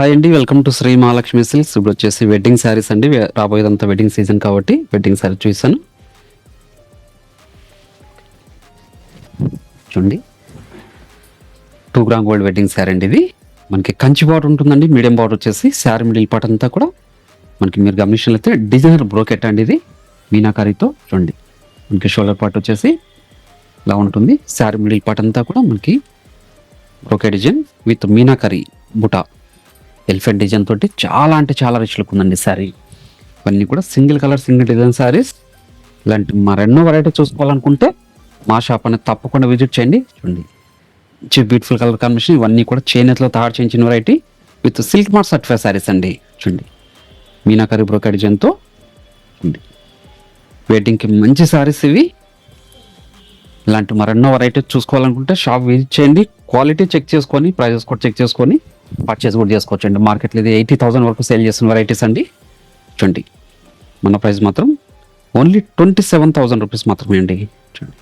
Hi అండి, welcome to Shri Mahalakshmi silks. ఇప్పుడు వచ్చేసి వెడ్డింగ్ శారీస్ అండి. రాబోయేదంతా వెడ్డింగ్ సీజన్ కాబట్టి వెడ్డింగ్ శారీ చూసాను. చూడండి, 2 గ్రామ్ గోల్డ్ వెడ్డింగ్ శారీ అండి. ఇది మనకి కంచి బార్డర్ ఉంటుందండి. మీడియం బార్డర్ వచ్చేసి శారీ మిడిల్ పార్ట్ అంతా కూడా మనకి మీరు గమనించినట్లయితే డిజైనర్ బ్రోకెట్ అండి. ఇది మీనాకారీతో చూడండి. మనకి షోల్డర్ పార్ట్ వచ్చేసి ఇలా ఉంటుంది. శారీ మిడిల్ పార్ట్ అంతా కూడా మనకి brocade design with meenakari buta elephant design తోటి చాలా అంటే చాలా రిచ్ లుక్ ఉందండి శారీ. ఇవన్నీ కూడా single colour single design saris. ఇలాంటి మరెన్నో వెరైటీ చూసుకోవాలనుకుంటే మా షాప్ అనేది తప్పకుండా విజిట్ చేయండి. చూడండి, బ్యూటిఫుల్ కలర్ కాంబినేషన్. ఇవన్నీ కూడా చేనేతలో తయారు చేయించిన variety with silk mark certified saris అండి. చూడండి, మీనాకారీ బ్రోకెట్ డిజైన్తో చూడండి. వెడ్డింగ్కి మంచి శారీస్ ఇవి. ఇలాంటి మరెన్నో వెరైటీస్ చూసుకోవాలనుకుంటే షాప్ విజిట్ చేయండి. క్వాలిటీ చెక్ చేసుకొని ప్రైజెస్ కూడా చెక్ చేసుకొని పర్చేస్ కూడా చేసుకోవచ్చు అండి. మార్కెట్లో ఇది 80,000 వరకు సేల్ చేస్తున్న వెరైటీస్ అండి. చూడండి, మన ప్రైస్ మాత్రం ఓన్లీ 27,000 రూపీస్ మాత్రమే అండి. చూడండి.